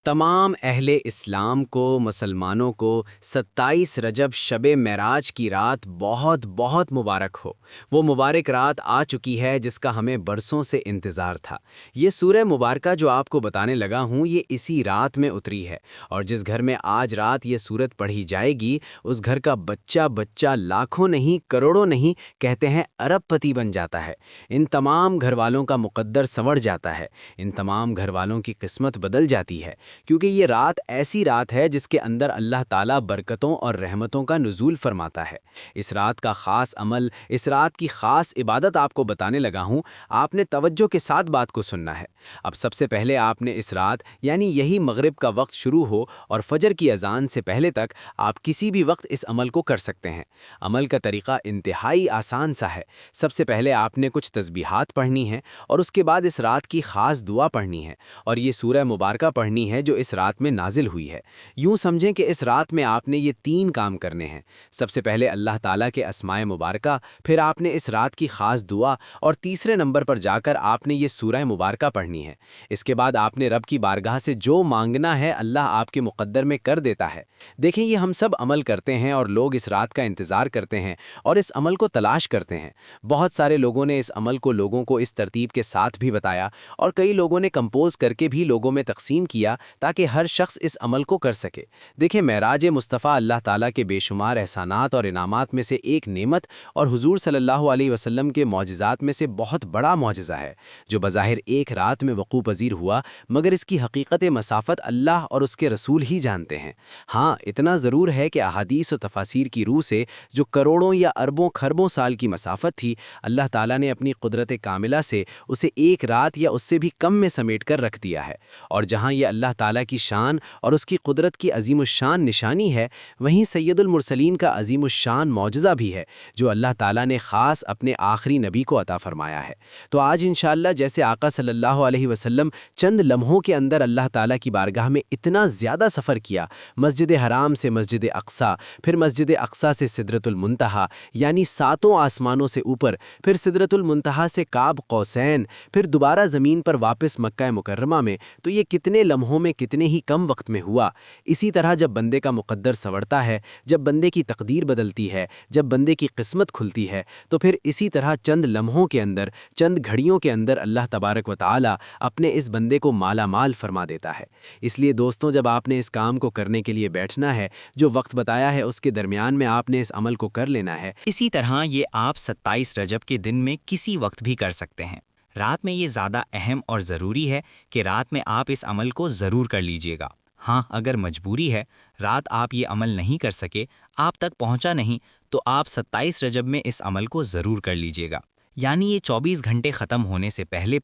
تمام اہل اسلام کو، مسلمانوں کو 27 رجب شب معراج کی رات بہت بہت مبارک ہو۔ وہ مبارک رات آ چکی ہے جس کا ہمیں برسوں سے انتظار تھا۔ یہ سورہ مبارکہ جو آپ کو بتانے لگا ہوں یہ اسی رات میں اتری ہے، اور جس گھر میں آج رات یہ سورت پڑھی جائے گی اس گھر کا بچہ بچہ لاکھوں نہیں کروڑوں نہیں کہتے ہیں ارب پتی بن جاتا ہے۔ ان تمام گھر والوں کا مقدر سنور جاتا ہے، ان تمام گھر والوں کی قسمت بدل جاتی ہے، کیونکہ یہ رات ایسی رات ہے جس کے اندر اللہ تعالیٰ برکتوں اور رحمتوں کا نزول فرماتا ہے۔ اس رات کا خاص عمل، اس رات کی خاص عبادت آپ کو بتانے لگا ہوں، آپ نے توجہ کے ساتھ بات کو سننا ہے۔ اب سب سے پہلے آپ نے اس رات یعنی یہی مغرب کا وقت شروع ہو اور فجر کی اذان سے پہلے تک آپ کسی بھی وقت اس عمل کو کر سکتے ہیں۔ عمل کا طریقہ انتہائی آسان سا ہے۔ سب سے پہلے آپ نے کچھ تسبیحات پڑھنی ہیں اور اس کے بعد اس رات کی خاص دعا پڑھنی ہے، اور یہ سورہ مبارکہ پڑھنی ہے جو اس رات میں نازل ہوئی ہے۔ یوں سمجھیں کہ اس رات میں آپ نے یہ 3 کام کرنے ہیں۔ سب سے پہلے اللہ تعالیٰ کے اسماء مبارکہ، پھر آپ نے اس رات کی خاص دعا، اور تیسرے نمبر پر جا کر آپ نے یہ سورہ مبارکہ پڑھنی ہے۔ اس کے بعد آپ نے رب کی بارگاہ سے جو مانگنا ہے اللہ آپ کے مقدر میں کر دیتا ہے۔ دیکھیں یہ ہم سب عمل کرتے ہیں اور لوگ اس رات کا انتظار کرتے ہیں اور اس عمل کو تلاش کرتے ہیں۔ بہت سارے لوگوں نے اس عمل کو لوگوں کو اس ترتیب کے ساتھ بھی بتایا، اور کئی لوگوں نے کمپوز کر کے بھی لوگوں میں تقسیم کیا تاکہ ہر شخص اس عمل کو کر سکے۔ دیکھیں معراج مصطفیٰ اللہ تعالیٰ کے بے شمار احسانات اور انعامات میں سے ایک نعمت اور حضور صلی اللہ علیہ وسلم کے معجزات میں سے بہت بڑا معجزہ ہے، جو بظاہر ایک رات میں وقوع پذیر ہوا، مگر اس کی حقیقت مسافت اللہ اور اس کے رسول ہی جانتے ہیں۔ ہاں اتنا ضرور ہے کہ احادیث و تفاسیر کی روح سے جو کروڑوں یا اربوں خربوں سال کی مسافت تھی، اللہ تعالیٰ نے اپنی قدرت کاملہ سے اسے ایک رات یا اس سے بھی کم میں سمیٹ کر رکھ دیا ہے۔ اور جہاں یہ اللہ تعالیٰ کی شان اور اس کی قدرت کی عظیم الشان نشانی ہے، وہیں سید المرسلین کا عظیم الشان معجزہ بھی ہے جو اللہ تعالیٰ نے خاص اپنے آخری نبی کو عطا فرمایا ہے۔ تو آج انشاءاللہ جیسے آقا صلی اللہ علیہ وسلم چند لمحوں کے اندر اللہ تعالیٰ کی بارگاہ میں اتنا زیادہ سفر کیا، مسجد حرام سے مسجد اقصیٰ، پھر مسجد اقصیٰ سے سدرۃ المنتہا یعنی 7 آسمانوں سے اوپر، پھر سدرۃ المنتہا سے قاب قوسین، پھر دوبارہ زمین پر واپس مکہ مکرمہ میں، تو یہ کتنے لمحوں میں کتنے ہی کم وقت میں ہوا۔ اسی طرح جب بندے کا مقدر سنورتا ہے، جب بندے کی تقدیر بدلتی ہے، جب بندے کی قسمت کھلتی ہے، تو پھر اسی طرح چند لمحوں کے اندر، چند گھڑیوں کے اندر اللہ تبارک و تعالی اپنے اس بندے کو مالا مال فرما دیتا ہے۔ اس لیے دوستوں جب آپ نے اس کام کو کرنے کے لیے بیٹھنا ہے، جو وقت بتایا ہے اس کے درمیان میں آپ نے اس عمل کو کر لینا ہے۔ اسی طرح یہ آپ 27 رجب کے دن میں کسی وقت بھی کر سکتے ہیں۔ رات میں یہ زیادہ اہم اور ضروری ہے کہ رات میں آپ اس عمل کو ضرور کر لیجئے گا۔ ہاں اگر مجبوری ہے، رات آپ یہ عمل نہیں کر سکے، آپ تک پہنچا نہیں، تو آپ 27 رجب میں اس عمل کو ضرور کر لیجئے گا۔ یعنی یہ 24 گھنٹے ختم ہونے سے پہلے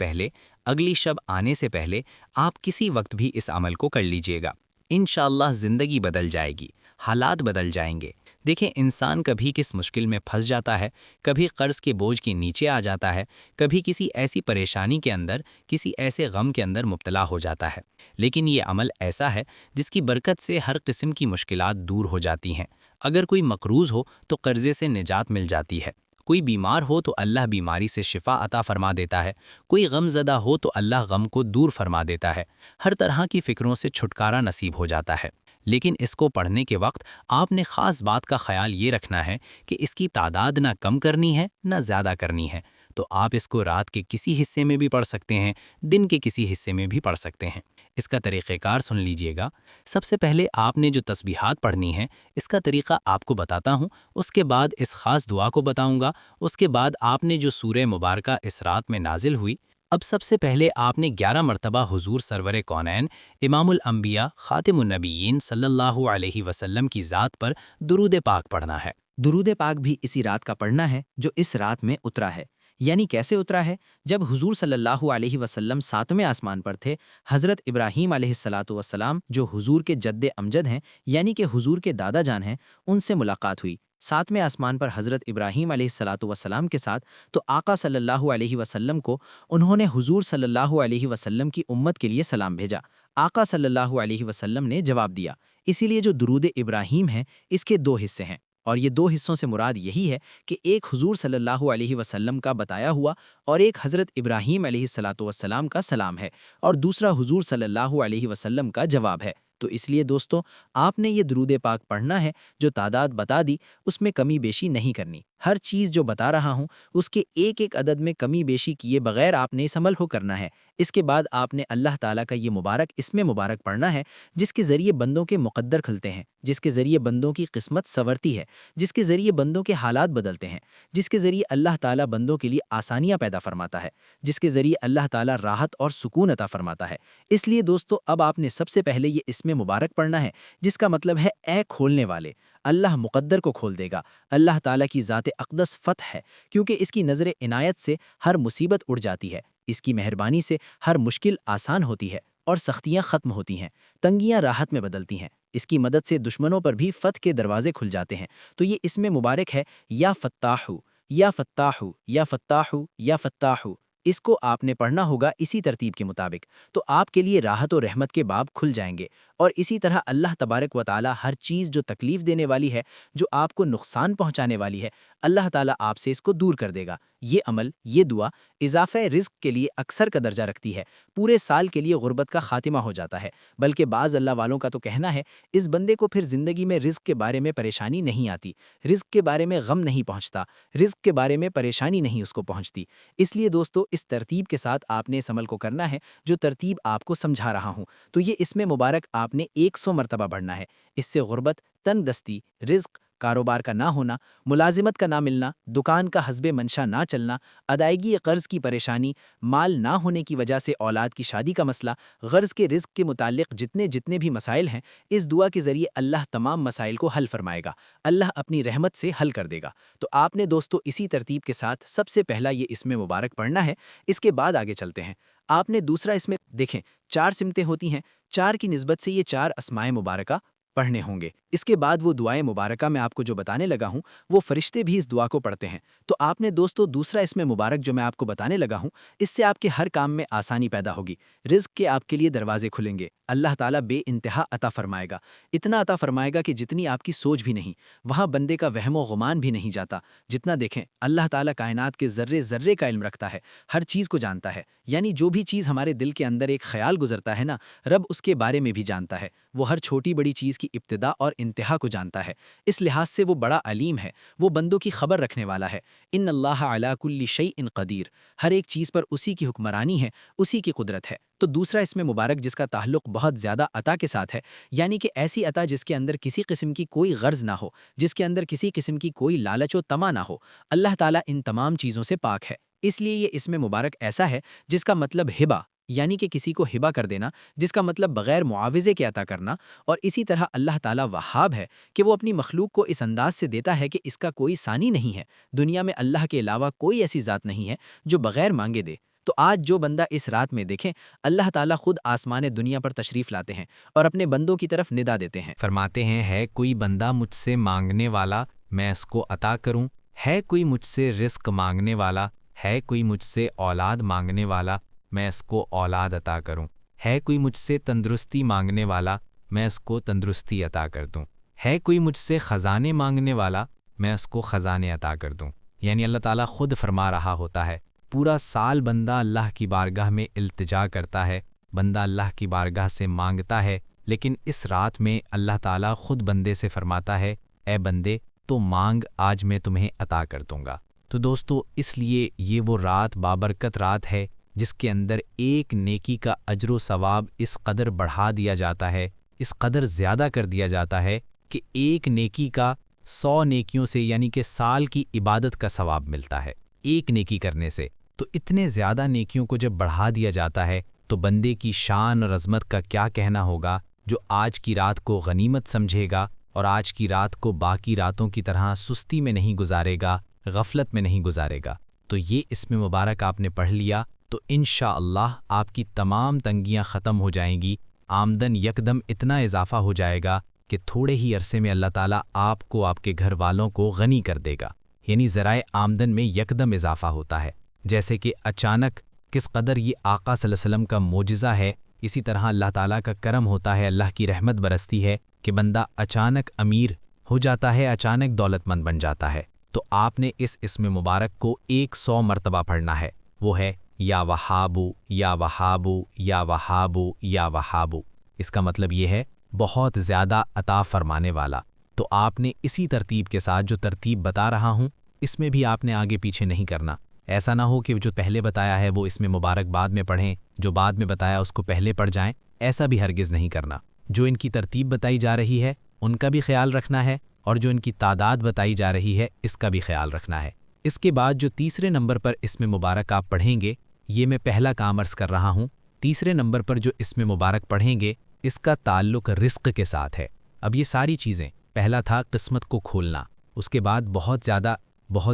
اگلی شب آنے سے پہلے آپ کسی وقت بھی اس عمل کو کر لیجئے گا۔ انشاءاللہ زندگی بدل جائے گی، حالات بدل جائیں گے۔ دیکھیں انسان کبھی کس مشکل میں پھنس جاتا ہے، کبھی قرض کے بوجھ کے نیچے آ جاتا ہے، کبھی کسی ایسی پریشانی کے اندر، کسی ایسے غم کے اندر مبتلا ہو جاتا ہے، لیکن یہ عمل ایسا ہے جس کی برکت سے ہر قسم کی مشکلات دور ہو جاتی ہیں۔ اگر کوئی مقروض ہو تو قرضے سے نجات مل جاتی ہے، کوئی بیمار ہو تو اللہ بیماری سے شفا عطا فرما دیتا ہے، کوئی غم زدہ ہو تو اللہ غم کو دور فرما دیتا ہے، ہر طرح کی فکروں سے چھٹکارا نصیب ہو جاتا ہے۔ لیکن اس کو پڑھنے کے وقت آپ نے خاص بات کا خیال یہ رکھنا ہے کہ اس کی تعداد نہ کم کرنی ہے نہ زیادہ کرنی ہے۔ تو آپ اس کو رات کے کسی حصے میں بھی پڑھ سکتے ہیں، دن کے کسی حصے میں بھی پڑھ سکتے ہیں۔ اس کا طریقہ کار سن لیجئے گا۔ سب سے پہلے آپ نے جو تسبیحات پڑھنی ہیں، اس کا طریقہ آپ کو بتاتا ہوں، اس کے بعد اس خاص دعا کو بتاؤں گا، اس کے بعد آپ نے جو سورہ مبارکہ اس رات میں نازل ہوئی، اب سب سے پہلے آپ نے 11 مرتبہ حضور سرور کونین امام الانبیاء خاتم النبیین صلی اللہ علیہ وسلم کی ذات پر درود پاک پڑھنا ہے۔ درود پاک بھی اسی رات کا پڑھنا ہے جو اس رات میں اترا ہے۔ یعنی کیسے اترا ہے؟ جب حضور صلی اللہ علیہ وسلم 7ویں آسمان پر تھے، حضرت ابراہیم علیہ السلام جو حضور کے جد امجد ہیں یعنی کہ حضور کے دادا جان ہیں، ان سے ملاقات ہوئی 7ویں آسمان پر حضرت ابراہیم علیہ السلام کے ساتھ، تو آقا صلی اللہ علیہ وسلم کو انہوں نے حضور صلی اللہ علیہ وسلم کی امت کے لیے سلام بھیجا۔ آقا صلی اللہ علیہ وسلم نے جواب دیا۔ اسی لیے جو درود ابراہیم ہے اس کے 2 حصے ہیں، اور یہ دو حصوں سے مراد یہی ہے کہ ایک حضور صلی اللہ علیہ وسلم کا بتایا ہوا اور ایک حضرت ابراہیم علیہ الصلاۃ والسلام کا سلام ہے اور دوسرا حضور صلی اللہ علیہ وسلم کا جواب ہے۔ تو اس لیے دوستو، آپ نے یہ درود پاک پڑھنا ہے، جو تعداد بتا دی اس میں کمی بیشی نہیں کرنی۔ ہر چیز جو بتا رہا ہوں اس کے ایک ایک عدد میں کمی بیشی کیے بغیر آپ نے اس عمل کو کرنا ہے۔ اس کے بعد آپ نے اللہ تعالیٰ کا یہ مبارک اسم مبارک پڑھنا ہے، جس کے ذریعے بندوں کے مقدر کھلتے ہیں، جس کے ذریعے بندوں کی قسمت سنورتی ہے، جس کے ذریعے بندوں کے حالات بدلتے ہیں، جس کے ذریعے اللہ تعالیٰ بندوں کے لیے آسانیاں پیدا فرماتا ہے، جس کے ذریعے اللہ تعالیٰ راحت اور سکون عطا فرماتا ہے۔ اس لیے دوستو، اب آپ نے سب سے پہلے یہ اسم مبارک پڑھنا ہے، جس کا مطلب ہے اے کھولنے والے۔ اللہ مقدر کو کھول دے گا۔ اللہ تعالیٰ کی ذات اقدس فتح ہے، کیونکہ اس کی نظر عنایت سے ہر مصیبت اڑ جاتی ہے، اس کی مہربانی سے ہر مشکل آسان ہوتی ہے اور سختیاں ختم ہوتی ہیں، تنگیاں راحت میں بدلتی ہیں۔ اس کی مدد سے دشمنوں پر بھی فتح کے دروازے کھل جاتے ہیں۔ تو یہ اسم مبارک ہے یا فتاحو یا فتاحو یا فتاحو یا فتاحو۔ اس کو آپ نے پڑھنا ہوگا اسی ترتیب کے مطابق، تو آپ کے لیے راحت و رحمت کے باب کھل جائیں گے، اور اسی طرح اللہ تبارک و تعالی ہر چیز جو تکلیف دینے والی ہے، جو آپ کو نقصان پہنچانے والی ہے، اللہ تعالیٰ آپ سے اس کو دور کر دے گا۔ یہ عمل، یہ دعا اضافہ رزق کے لیے اکثر کا درجہ رکھتی ہے، پورے سال کے لیے غربت کا خاتمہ ہو جاتا ہے، بلکہ بعض اللہ والوں کا تو کہنا ہے اس بندے کو پھر زندگی میں رزق کے بارے میں پریشانی نہیں آتی، رزق کے بارے میں غم نہیں پہنچتا، رزق کے بارے میں پریشانی نہیں اس کو پہنچتی۔ اس لیے دوستو، اس ترتیب کے ساتھ آپ نے اس عمل کو کرنا ہے جو ترتیب آپ کو سمجھا رہا ہوں۔ تو یہ اسم مبارک آپ نے 100 مرتبہ پڑھنا ہے۔ اس سے غربت، تنگ دستی، رزق، کاروبار کا نہ ہونا، ملازمت کا نہ ملنا، دکان کا حسب منشا نہ چلنا، ادائیگی قرض کی پریشانی، مال نہ ہونے کی وجہ سے اولاد کی شادی کا مسئلہ، غرض کے رزق کے متعلق جتنے بھی مسائل ہیں، اس دعا کے ذریعے اللہ تمام مسائل کو حل فرمائے گا، اللہ اپنی رحمت سے حل کر دے گا۔ تو آپ نے دوستو اسی ترتیب کے ساتھ سب سے پہلا یہ اسم مبارک پڑھنا ہے۔ اس کے بعد آگے چلتے ہیں۔ آپ نے دوسرا اسم، دیکھیں 4 سمتیں ہوتی ہیں، 4 کی نسبت سے یہ 4 اسماء مبارکہ پڑھنے ہوں گے۔ اس کے بعد وہ دعائیں مبارکہ میں آپ کو جو بتانے لگا ہوں، وہ فرشتے بھی اس دعا کو پڑھتے ہیں۔ تو آپ نے دوستو دوسرا اسم مبارک جو میں آپ کو بتانے لگا ہوں، اس سے آپ کے ہر کام میں آسانی پیدا ہوگی، رزق کے آپ کے لیے دروازے کھلیں گے، اللہ تعالیٰ بے انتہا عطا فرمائے گا، اتنا عطا فرمائے گا کہ جتنی آپ کی سوچ بھی نہیں، وہاں بندے کا وہم و گمان بھی نہیں جاتا۔ جتنا دیکھیں، اللہ تعالیٰ کائنات کے ذرے ذرے کا علم رکھتا ہے، ہر چیز کو جانتا ہے، یعنی جو بھی چیز ہمارے دل کے اندر ایک خیال گزرتا ہے نا، رب اس کے بارے میں بھی جانتا ہے، وہ ہر چھوٹی بڑی چیز کی ابتدا اور انتہا کو جانتا ہے۔ اس لحاظ سے وہ بڑا علیم ہے، وہ بندوں کی خبر رکھنے والا ہے۔ ان اللہ علی کل شیء قدیر، ہر ایک چیز پر اسی کی حکمرانی ہے، اسی کی قدرت ہے۔ تو دوسرا اسم مبارک جس کا تعلق بہت زیادہ عطا کے ساتھ ہے، یعنی کہ ایسی عطا جس کے اندر کسی قسم کی کوئی غرض نہ ہو، جس کے اندر کسی قسم کی کوئی لالچ و طمع نہ ہو، اللہ تعالیٰ ان تمام چیزوں سے پاک ہے۔ اس لیے یہ اسم مبارک ایسا ہے جس کا مطلب ہبہ، یعنی کہ کسی کو ہبہ کر دینا، جس کا مطلب بغیر معاوضے کے عطا کرنا، اور اسی طرح اللہ تعالیٰ وہاب ہے کہ وہ اپنی مخلوق کو اس انداز سے دیتا ہے کہ اس کا کوئی ثانی نہیں ہے، دنیا میں اللہ کے علاوہ کوئی ایسی ذات نہیں ہے جو بغیر مانگے دے۔ تو آج جو بندہ اس رات میں دیکھیں، اللہ تعالیٰ خود آسمان دنیا پر تشریف لاتے ہیں اور اپنے بندوں کی طرف ندا دیتے ہیں، فرماتے ہیں ہے کوئی بندہ مجھ سے مانگنے والا میں اس کو عطا کروں، ہے کوئی مجھ سے رزق مانگنے والا، ہے کوئی مجھ سے اولاد مانگنے والا میں اس کو اولاد عطا کروں، ہے کوئی مجھ سے تندرستی مانگنے والا میں اس کو تندرستی عطا کر دوں، ہے کوئی مجھ سے خزانے مانگنے والا میں اس کو خزانے عطا کر دوں۔ یعنی اللہ تعالیٰ خود فرما رہا ہوتا ہے، پورا سال بندہ اللہ کی بارگاہ میں التجا کرتا ہے، بندہ اللہ کی بارگاہ سے مانگتا ہے، لیکن اس رات میں اللہ تعالیٰ خود بندے سے فرماتا ہے، اے بندے تو مانگ، آج میں تمہیں عطا کر دوں گا۔ تو دوستو اس لیے یہ وہ رات بابرکت رات ہے جس کے اندر ایک نیکی کا اجر و ثواب اس قدر بڑھا دیا جاتا ہے، اس قدر زیادہ کر دیا جاتا ہے کہ ایک نیکی کا 100 نیکیوں سے، یعنی کہ سال کی عبادت کا ثواب ملتا ہے ایک نیکی کرنے سے۔ تو اتنے زیادہ نیکیوں کو جب بڑھا دیا جاتا ہے تو بندے کی شان اور عظمت کا کیا کہنا ہوگا، جو آج کی رات کو غنیمت سمجھے گا اور آج کی رات کو باقی راتوں کی طرح سستی میں نہیں گزارے گا، غفلت میں نہیں گزارے گا۔ تو یہ اسم مبارک آپ نے پڑھ لیا تو انشاءاللہ آپ کی تمام تنگیاں ختم ہو جائیں گی، آمدن یکدم اتنا اضافہ ہو جائے گا کہ تھوڑے ہی عرصے میں اللہ تعالیٰ آپ کو، آپ کے گھر والوں کو غنی کر دے گا۔ یعنی ذرائع آمدن میں یکدم اضافہ ہوتا ہے، جیسے کہ اچانک کس قدر یہ آقا صلی اللہ علیہ وسلم کا معجزہ ہے، اسی طرح اللہ تعالیٰ کا کرم ہوتا ہے، اللہ کی رحمت برستی ہے کہ بندہ اچانک امیر ہو جاتا ہے، اچانک دولت مند بن جاتا ہے۔ تو آپ نے اس اسم مبارک کو 100 مرتبہ پڑھنا ہے، وہ ہے یا وہابو یا وہابو یا وہابو یا وہابو۔ اس کا مطلب یہ ہے بہت زیادہ عطا فرمانے والا۔ تو آپ نے اسی ترتیب کے ساتھ جو ترتیب بتا رہا ہوں اس میں بھی آپ نے آگے پیچھے نہیں کرنا۔ ایسا نہ ہو کہ جو پہلے بتایا ہے وہ اس میں مبارک بعد میں پڑھیں، جو بعد میں بتایا اس کو پہلے پڑھ جائیں، ایسا بھی ہرگز نہیں کرنا۔ جو ان کی ترتیب بتائی جا رہی ہے ان کا بھی خیال رکھنا ہے، اور جو ان کی تعداد بتائی جا رہی ہے اس کا بھی خیال رکھنا ہے۔ اس کے بعد جو تیسرے نمبر پر اسم مبارک آپ پڑھیں گے، یہ میں پہلا کام عرض کر رہا ہوں، تیسرے نمبر پر جو اسم مبارک پڑھیں گے اس کا تعلق رزق کے ساتھ ہے۔ اب یہ ساری چیزیں، پہلا تھا قسمت کو کھولنا، اس کے بعد بہت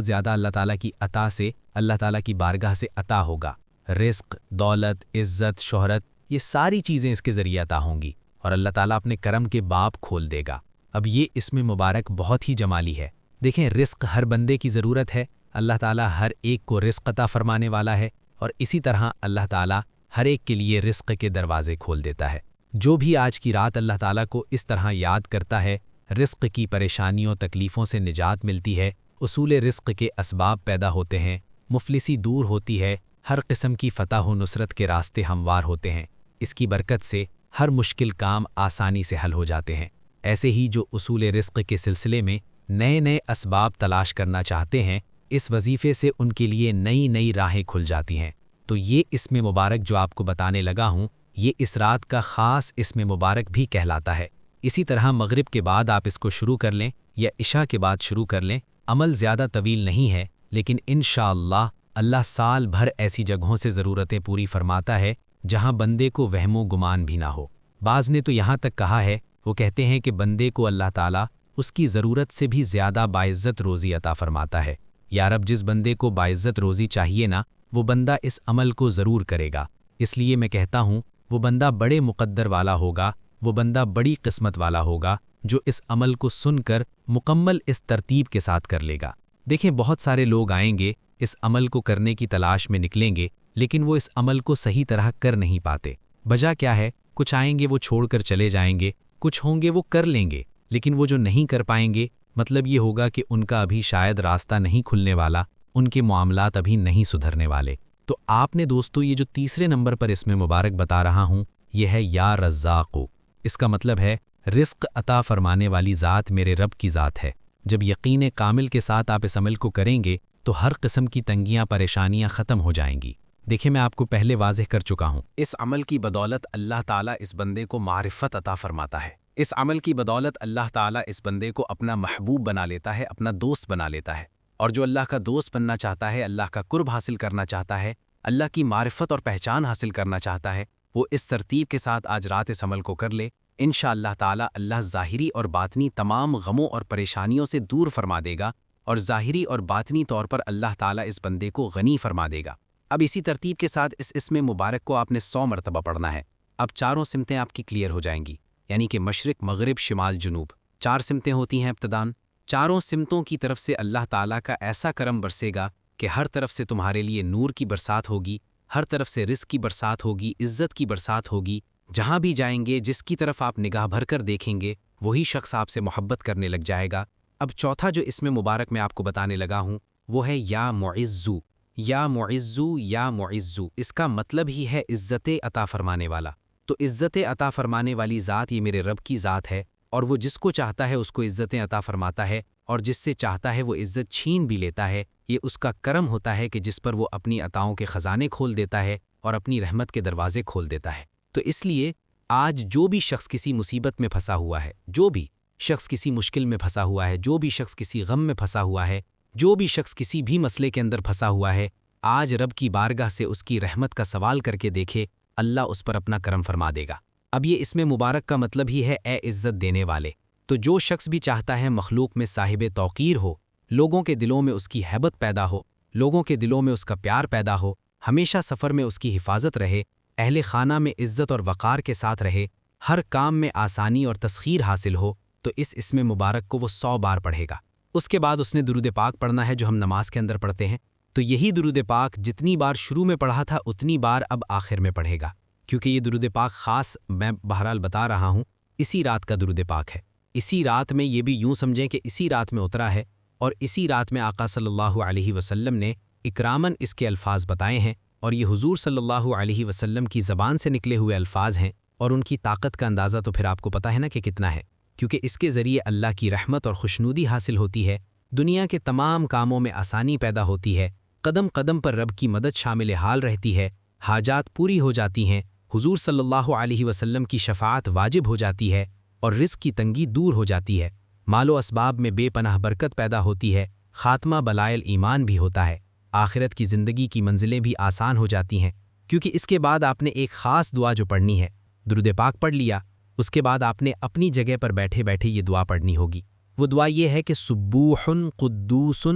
زیادہ اللہ تعالیٰ کی عطا سے، اللہ تعالیٰ کی بارگاہ سے عطا ہوگا۔ رزق، دولت، عزت، شہرت، یہ ساری چیزیں اس کے ذریعے عطا ہوں گی، اور اللہ تعالیٰ اپنے کرم کے باب کھول دے گا۔ اب یہ اسم مبارک بہت ہی جمالی ہے۔ دیکھیں، رزق ہر بندے کی ضرورت ہے، اللہ تعالیٰ ہر ایک کو رزق عطا فرمانے والا ہے، اور اسی طرح اللہ تعالیٰ ہر ایک کے لیے رزق کے دروازے کھول دیتا ہے۔ جو بھی آج کی رات اللہ تعالیٰ کو اس طرح یاد کرتا ہے، رزق کی پریشانیوں تکلیفوں سے نجات ملتی ہے، اصول رزق کے اسباب پیدا ہوتے ہیں، مفلسی دور ہوتی ہے، ہر قسم کی فتح و نصرت کے راستے ہموار ہوتے ہیں۔ اس کی برکت سے ہر مشکل کام آسانی سے حل ہو جاتے ہیں۔ ایسے ہی جو اصول رزق کے سلسلے میں نئے اسباب تلاش کرنا چاہتے ہیں، اس وظیفے سے ان کے لیے نئی راہیں کھل جاتی ہیں۔ تو یہ اسم مبارک جو آپ کو بتانے لگا ہوں، یہ اس رات کا خاص اسم مبارک بھی کہلاتا ہے۔ اسی طرح مغرب کے بعد آپ اس کو شروع کر لیں یا عشاء کے بعد شروع کر لیں، عمل زیادہ طویل نہیں ہے، لیکن انشاءاللہ اللہ سال بھر ایسی جگہوں سے ضرورتیں پوری فرماتا ہے جہاں بندے کو وہم و گمان بھی نہ ہو۔ بعض نے تو یہاں تک کہا ہے، وہ کہتے ہیں کہ بندے کو اللہ تعالیٰ اس کی ضرورت سے بھی زیادہ باعزت روزی عطا فرماتا ہے۔ یا رب، جس بندے کو باعزت روزی چاہیے نا، وہ بندہ اس عمل کو ضرور کرے گا۔ اس لیے میں کہتا ہوں وہ بندہ بڑے مقدر والا ہوگا، وہ بندہ بڑی قسمت والا ہوگا جو اس عمل کو سن کر مکمل اس ترتیب کے ساتھ کر لے گا۔ دیکھیں، بہت سارے لوگ آئیں گے، اس عمل کو کرنے کی تلاش میں نکلیں گے، لیکن وہ اس عمل کو صحیح طرح کر نہیں پاتے۔ وجہ کیا ہے؟ کچھ آئیں گے وہ چھوڑ کر چلے جائیں گے، کچھ ہوں گے وہ کر لیں گے، لیکن وہ جو نہیں کر پائیں گے، مطلب یہ ہوگا کہ ان کا ابھی شاید راستہ نہیں کھلنے والا، ان کے معاملات ابھی نہیں سدھرنے والے۔ تو آپ نے دوستو یہ جو تیسرے نمبر پر اسم مبارک بتا رہا ہوں، یہ ہے یا رزاقو۔ اس کا مطلب ہے رزق عطا فرمانے والی ذات میرے رب کی ذات ہے۔ جب یقین کامل کے ساتھ آپ اس عمل کو کریں گے تو ہر قسم کی تنگیاں پریشانیاں ختم ہو جائیں گی۔ دیکھیں، میں آپ کو پہلے واضح کر چکا ہوں، اس عمل کی بدولت اللہ تعالیٰ اس بندے کو معرفت عطا فرماتا ہے۔ اس عمل کی بدولت اللہ تعالیٰ اس بندے کو اپنا محبوب بنا لیتا ہے، اپنا دوست بنا لیتا ہے۔ اور جو اللہ کا دوست بننا چاہتا ہے، اللہ کا قرب حاصل کرنا چاہتا ہے، اللہ کی معرفت اور پہچان حاصل کرنا چاہتا ہے، وہ اس ترتیب کے ساتھ آج رات اس عمل کو کر لے، انشاءاللہ تعالیٰ اللہ ظاہری اور باطنی تمام غموں اور پریشانیوں سے دور فرما دے گا، اور ظاہری اور باطنی طور پر اللہ تعالیٰ اس بندے کو غنی فرما دے گا۔ اب اسی ترتیب کے ساتھ اس اسم مبارک کو آپ نے 100 مرتبہ پڑھنا ہے۔ اب چاروں سمتیں آپ کی کلیئر ہو جائیں گی، یعنی کہ مشرق، مغرب، شمال، جنوب، 4 سمتیں ہوتی ہیں ابتدان۔ چاروں سمتوں کی طرف سے اللہ تعالیٰ کا ایسا کرم برسے گا کہ ہر طرف سے تمہارے لیے نور کی برسات ہوگی، ہر طرف سے رزق کی برسات ہوگی، عزت کی برسات ہوگی۔ جہاں بھی جائیں گے، جس کی طرف آپ نگاہ بھر کر دیکھیں گے، وہی شخص آپ سے محبت کرنے لگ جائے گا۔ اب چوتھا جو اسم مبارک میں آپ کو بتانے لگا ہوں، وہ ہے یا معزو۔ یا معزو، یا معزو، اس کا مطلب ہی ہے عزت عطا فرمانے والا۔ تو عزت عطا فرمانے والی ذات یہ میرے رب کی ذات ہے، اور وہ جس کو چاہتا ہے اس کو عزتیں عطا فرماتا ہے، اور جس سے چاہتا ہے وہ عزت چھین بھی لیتا ہے۔ یہ اس کا کرم ہوتا ہے کہ جس پر وہ اپنی عطاؤں کے خزانے کھول دیتا ہے اور اپنی رحمت کے دروازے کھول دیتا ہے۔ تو اس لیے آج جو بھی شخص کسی مصیبت میں پھنسا ہوا ہے، جو بھی شخص کسی مشکل میں پھنسا ہوا ہے، جو بھی شخص کسی غم میں پھنسا ہوا ہے، جو بھی شخص کسی بھی مسئلے کے اندر پھنسا ہوا ہے، آج رب کی بارگاہ سے اس کی رحمت کا سوال کر کے دیکھے، اللہ اس پر اپنا کرم فرما دے گا۔ اب یہ اسم مبارک کا مطلب ہی ہے اے عزت دینے والے۔ تو جو شخص بھی چاہتا ہے مخلوق میں صاحب توقیر ہو، لوگوں کے دلوں میں اس کی ہیبت پیدا ہو، لوگوں کے دلوں میں اس کا پیار پیدا ہو، ہمیشہ سفر میں اس کی حفاظت رہے، اہل خانہ میں عزت اور وقار کے ساتھ رہے، ہر کام میں آسانی اور تسخیر حاصل ہو، تو اس اسم مبارک کو وہ 100 بار پڑھے گا۔ اس کے بعد اس نے درود پاک پڑھنا ہے جو ہم نماز کے اندر پڑھتے ہیں۔ تو یہی درود پاک جتنی بار شروع میں پڑھا تھا اتنی بار اب آخر میں پڑھے گا، کیونکہ یہ درود پاک خاص میں بہرحال بتا رہا ہوں اسی رات کا درود پاک ہے۔ اسی رات میں، یہ بھی یوں سمجھیں کہ اسی رات میں اترا ہے، اور اسی رات میں آقا صلی اللہ علیہ وسلم نے اکراماً اس کے الفاظ بتائے ہیں، اور یہ حضور صلی اللہ علیہ وسلم کی زبان سے نکلے ہوئے الفاظ ہیں، اور ان کی طاقت کا اندازہ تو پھر آپ کو پتہ ہے نا کہ کتنا ہے، کیونکہ اس کے ذریعے اللہ کی رحمت اور خوشنودی حاصل ہوتی ہے، دنیا کے تمام کاموں میں آسانی پیدا ہوتی ہے، قدم قدم پر رب کی مدد شامل حال رہتی ہے، حاجات پوری ہو جاتی ہیں، حضور صلی اللہ علیہ وسلم کی شفاعت واجب ہو جاتی ہے، اور رزق کی تنگی دور ہو جاتی ہے، مال و اسباب میں بے پناہ برکت پیدا ہوتی ہے، خاتمہ بلائل ایمان بھی ہوتا ہے، آخرت کی زندگی کی منزلیں بھی آسان ہو جاتی ہیں، کیونکہ اس کے بعد آپ نے ایک خاص دعا جو پڑھنی ہے، درود پاک پڑھ لیا، اس کے بعد آپ نے اپنی جگہ پر بیٹھے بیٹھے یہ دعا پڑھنی ہوگی۔ وہ دعا یہ ہے کہ سبوح قدوس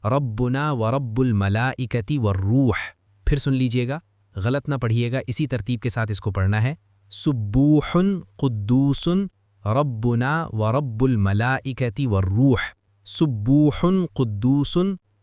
ربنا ورب الملائکۃ والروح۔ پھر سن لیجئے گا، غلط نہ پڑھیے گا، اسی ترتیب کے ساتھ اس کو پڑھنا ہے، سبوح قدوس ربنا ورب الملائکۃ والروح، سبوح قدوس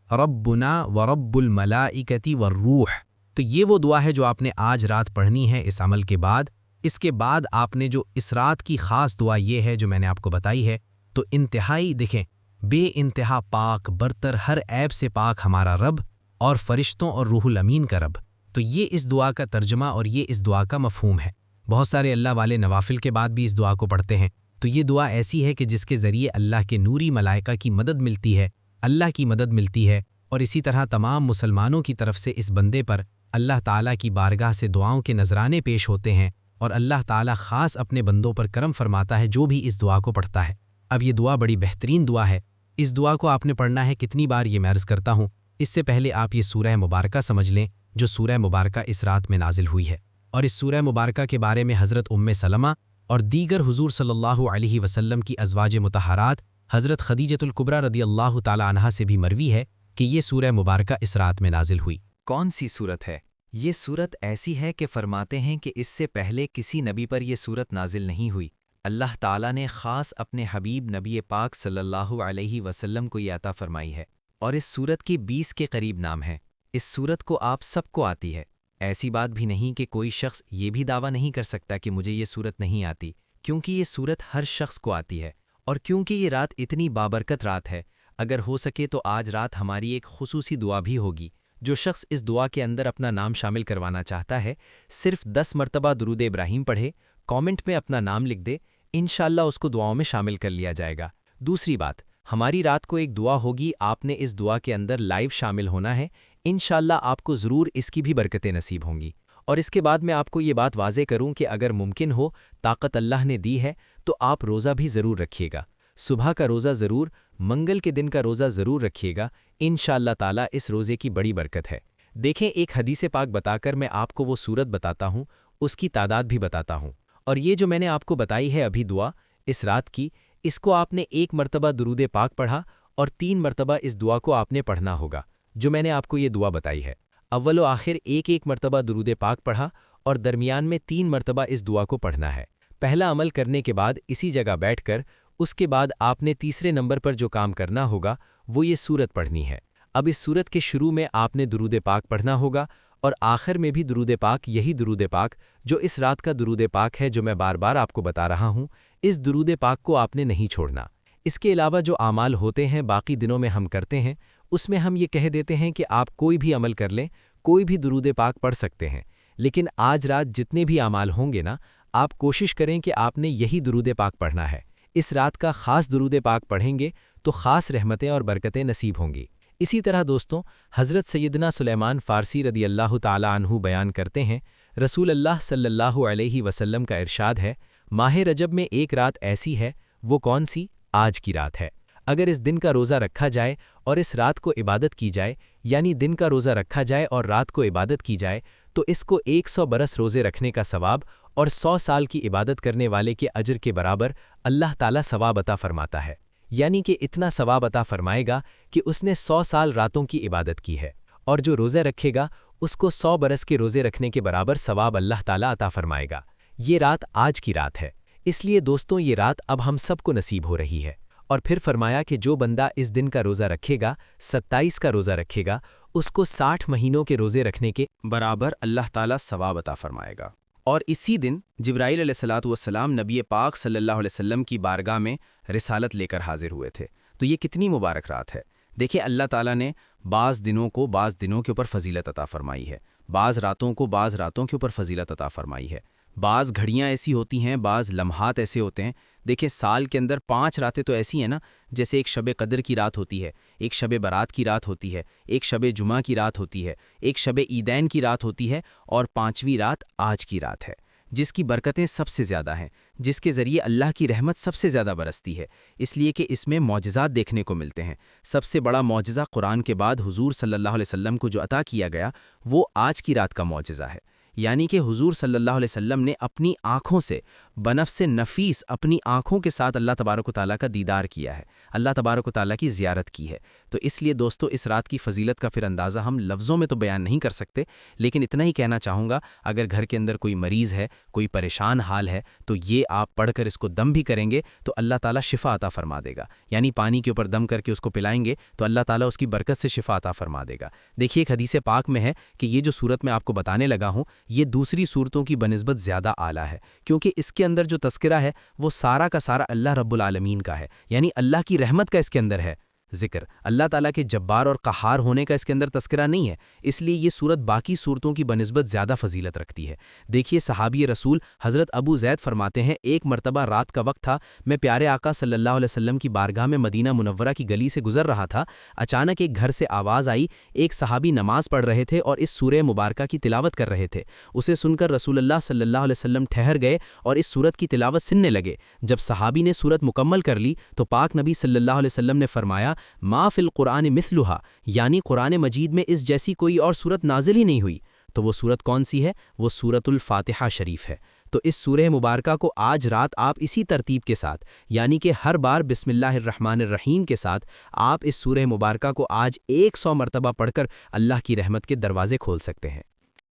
ربنا ورب الملائکۃ والروح۔ تو یہ وہ دعا ہے جو آپ نے آج رات پڑھنی ہے اس عمل کے بعد۔ اس کے بعد آپ نے جو اس رات کی خاص دعا یہ ہے جو میں نے آپ کو بتائی ہے، تو انتہائی دیکھیں، بے انتہا پاک برتر ہر عیب سے پاک ہمارا رب، اور فرشتوں اور روح الامین کا رب۔ تو یہ اس دعا کا ترجمہ اور یہ اس دعا کا مفہوم ہے۔ بہت سارے اللہ والے نوافل کے بعد بھی اس دعا کو پڑھتے ہیں، تو یہ دعا ایسی ہے کہ جس کے ذریعے اللہ کے نوری ملائکہ کی مدد ملتی ہے، اللہ کی مدد ملتی ہے، اور اسی طرح تمام مسلمانوں کی طرف سے اس بندے پر اللہ تعالیٰ کی بارگاہ سے دعاؤں کے نذرانے پیش ہوتے ہیں، اور اللہ تعالیٰ خاص اپنے بندوں پر کرم فرماتا ہے جو بھی اس دعا کو پڑھتا ہے۔ اب یہ دعا بڑی بہترین دعا ہے، اس دعا کو آپ نے پڑھنا ہے کتنی بار یہ میں عرض کرتا ہوں۔ اس سے پہلے آپ یہ سورہ مبارکہ سمجھ لیں جو سورہ مبارکہ اس رات میں نازل ہوئی ہے، اور اس سورہ مبارکہ کے بارے میں حضرت ام سلمہ اور دیگر حضور صلی اللہ علیہ وسلم کی ازواج مطہرات حضرت خدیجۃ الکبریٰ رضی اللہ تعالی عنہا سے بھی مروی ہے کہ یہ سورہ مبارکہ اس رات میں نازل ہوئی۔ کون سی صورت ہے؟ یہ صورت ایسی ہے کہ فرماتے ہیں کہ اس سے پہلے کسی نبی پر یہ صورت نازل نہیں ہوئی، اللہ تعالیٰ نے خاص اپنے حبیب نبی پاک صلی اللہ علیہ وسلم کو یہ عطا فرمائی ہے، اور اس صورت کے 20 کے قریب نام ہیں۔ اس صورت کو آپ سب کو آتی ہے، ایسی بات بھی نہیں کہ کوئی شخص یہ بھی دعویٰ نہیں کر سکتا کہ مجھے یہ صورت نہیں آتی، کیونکہ یہ صورت ہر شخص کو آتی ہے، اور کیونکہ یہ رات اتنی بابرکت رات ہے، اگر ہو سکے تو آج رات ہماری ایک خصوصی دعا بھی ہوگی۔ جو شخص اس دعا کے اندر اپنا نام شامل کروانا چاہتا ہے، صرف 10 مرتبہ درود ابراہیم پڑھے، کامنٹ میں اپنا نام لکھ دے، انشاءاللہ اس کو دعاؤں میں شامل کر لیا جائے گا۔ دوسری بات، ہماری رات کو ایک دعا ہوگی، آپ نے اس دعا کے اندر لائیو شامل ہونا ہے، انشاءاللہ آپ کو ضرور اس کی بھی برکتیں نصیب ہوں گی۔ اور اس کے بعد میں آپ کو یہ بات واضح کروں کہ اگر ممکن ہو، طاقت اللہ نے دی ہے، تو آپ روزہ بھی ضرور رکھیے گا، صبح کا روزہ ضرور، منگل کے دن کا روزہ ضرور رکھیے گا، انشاءاللہ تعالیٰ اس روزے کی بڑی برکت ہے۔ دیکھیں، ایک حدیث پاک بتا کر میں آپ کو وہ صورت بتاتا ہوں، اس کی تعداد بھی بتاتا ہوں، اور یہ جو میں نے آپ کو بتائی ہے ابھی دعا اس رات کی، اس کو آپ نے 1 مرتبہ درود پاک پڑھا، اور 3 مرتبہ اس دعا کو آپ نے پڑھنا ہوگا جو میں نے آپ کو یہ دعا بتائی ہے۔ اول و آخر 1 مرتبہ درود پاک پڑھا، اور درمیان میں 3 مرتبہ اس دعا کو پڑھنا ہے۔ پہلا عمل کرنے کے بعد اسی جگہ بیٹھ کر اس کے بعد آپ نے تیسرے نمبر پر جو کام کرنا ہوگا وہ یہ سورت پڑھنی ہے۔ اب اس سورت کے شروع میں آپ نے درود پاک پڑھنا ہوگا، اور آخر میں بھی درود پاک، یہی درود پاک جو اس رات کا درود پاک ہے جو میں بار بار آپ کو بتا رہا ہوں، اس درود پاک کو آپ نے نہیں چھوڑنا۔ اس کے علاوہ جو اعمال ہوتے ہیں باقی دنوں میں ہم کرتے ہیں، اس میں ہم یہ کہہ دیتے ہیں کہ آپ کوئی بھی عمل کر لیں، کوئی بھی درود پاک پڑھ سکتے ہیں، لیکن آج رات جتنے بھی اعمال ہوں گے نا، آپ کوشش کریں کہ آپ نے یہی درود پاک پڑھنا ہے۔ اس رات کا خاص درود پاک پڑھیں گے تو خاص رحمتیں اور برکتیں نصیب ہوں گی۔ اسی طرح دوستوں، حضرت سیدنا سلیمان فارسی رضی اللہ تعالی عنہ بیان کرتے ہیں، رسول اللہ صلی اللہ علیہ وسلم کا ارشاد ہے، ماہ رجب میں ایک رات ایسی ہے، وہ کون سی؟ آج کی رات ہے۔ اگر اس دن کا روزہ رکھا جائے اور اس رات کو عبادت کی جائے، یعنی دن کا روزہ رکھا جائے اور رات کو عبادت کی جائے، تو اس کو 100 برس روزے رکھنے کا ثواب اور 100 سال کی عبادت کرنے والے کے اجر کے برابر اللہ تعالیٰ ثواب عطا فرماتا ہے، یعنی کہ اتنا ثواب عطا فرمائے گا کہ اس نے 100 سال راتوں کی عبادت کی ہے، اور جو روزہ رکھے گا اس کو 100 برس کے روزے رکھنے کے برابر ثواب اللہ تعالیٰ عطا فرمائے گا۔ یہ رات آج کی رات ہے، اس لیے دوستوں یہ رات اب ہم سب کو نصیب ہو رہی ہے۔ اور پھر فرمایا کہ جو بندہ اس دن کا روزہ رکھے گا، 27 کا روزہ رکھے گا، اس کو 60 مہینوں کے روزے رکھنے کے برابر اللہ تعالیٰ ثواب عطا فرمائے گا۔ اور اسی دن جبرائیل علیہ الصلاۃ والسلام نبی پاک صلی اللہ علیہ وسلم کی بارگاہ میں رسالت لے کر حاضر ہوئے تھے۔ تو یہ کتنی مبارک رات ہے۔ دیکھیں اللہ تعالیٰ نے بعض دنوں کے اوپر فضیلت عطا فرمائی ہے، بعض راتوں کو بعض راتوں کے اوپر فضیلت عطا فرمائی ہے، بعض گھڑیاں ایسی ہوتی ہیں، بعض لمحات ایسے ہوتے ہیں۔ دیکھیں سال کے اندر 5 راتیں تو ایسی ہیں نا، جیسے ایک شب قدر کی رات ہوتی ہے، ایک شب برات کی رات ہوتی ہے، ایک شب جمعہ کی رات ہوتی ہے، ایک شب عیدین کی رات ہوتی ہے، اور 5ویں رات آج کی رات ہے، جس کی برکتیں سب سے زیادہ ہیں، جس کے ذریعے اللہ کی رحمت سب سے زیادہ برستی ہے، اس لیے کہ اس میں معجزات دیکھنے کو ملتے ہیں۔ سب سے بڑا معجزہ قرآن کے بعد حضور صلی اللہ علیہ وسلم کو جو عطا کیا گیا وہ آج کی رات کا معجزہ ہے، یعنی کہ حضور صلی اللہ علیہ وسلم نے اپنی آنکھوں سے بنفس نفیس اپنی آنکھوں کے ساتھ اللہ تبارک و تعالیٰ کا دیدار کیا ہے، اللہ تبارک و تعالیٰ کی زیارت کی ہے۔ تو اس لیے دوستو اس رات کی فضیلت کا پھر اندازہ ہم لفظوں میں تو بیان نہیں کر سکتے، لیکن اتنا ہی کہنا چاہوں گا، اگر گھر کے اندر کوئی مریض ہے، کوئی پریشان حال ہے، تو یہ آپ پڑھ کر اس کو دم بھی کریں گے تو اللہ تعالیٰ شفا عطا فرما دے گا، یعنی پانی کے اوپر دم کر کے اس کو پلائیں گے تو اللہ تعالیٰ اس کی برکت سے شفا عطا فرما دے گا۔ دیکھیے ایک حدیث پاک میں ہے کہ یہ جو صورت میں آپ کو بتانے لگا ہوں یہ دوسری صورتوں کی بنسبت زیادہ اعلیٰ ہے، کیونکہ اس کے اندر جو تذکرہ ہے وہ سارا کا سارا اللہ رب العالمین کا ہے، یعنی اللہ کی رحمت کا اس کے اندر ہے ذکر، اللہ تعالیٰ کے جبار اور قہار ہونے کا اس کے اندر تذکرہ نہیں ہے، اس لیے یہ صورت باقی صورتوں کی بنسبت زیادہ فضیلت رکھتی ہے۔ دیکھیے صحابی رسول حضرت ابو زید فرماتے ہیں ایک مرتبہ رات کا وقت تھا، میں پیارے آقا صلی اللہ علیہ وسلم کی بارگاہ میں مدینہ منورہ کی گلی سے گزر رہا تھا، اچانک ایک گھر سے آواز آئی، ایک صحابی نماز پڑھ رہے تھے اور اس سورہ مبارکہ کی تلاوت کر رہے تھے، اسے سن کر رسول اللہ صلی اللہ علیہ وسلم ٹھہر گئے اور اس سورت کی تلاوت سننے لگے۔ جب صحابی نے سورت مکمل کر لی تو پاک نبی صلی اللہ علیہ وسلم نے فرمایا ما فی القرآن مثلھا، یعنی قرآن مجید میں اس جیسی کوئی اور سورت نازل ہی نہیں ہوئی۔ تو وہ سورت کون سی ہے؟ وہ سورت الفاتحہ شریف ہے۔ تو اس سورہ مبارکہ کو آج رات آپ اسی ترتیب کے ساتھ، یعنی کہ ہر بار بسم اللہ الرحمن الرحیم کے ساتھ آپ اس سورہ مبارکہ کو آج 100 مرتبہ پڑھ کر اللہ کی رحمت کے دروازے کھول سکتے ہیں۔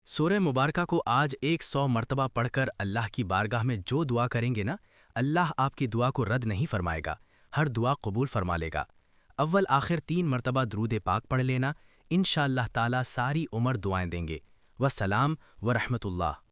سورہ مبارکہ کو آج 100 مرتبہ پڑھ کر اللہ کی بارگاہ میں جو دعا کریں گے نا، اللہ آپ کی دعا کو رد نہیں فرمائے گا، ہر دعا قبول فرما لے گا۔ اول آخر 3 مرتبہ درود پاک پڑھ لینا، انشاءاللہ تعالی ساری عمر دعائیں دیں گے۔ والسلام ورحمۃ اللہ۔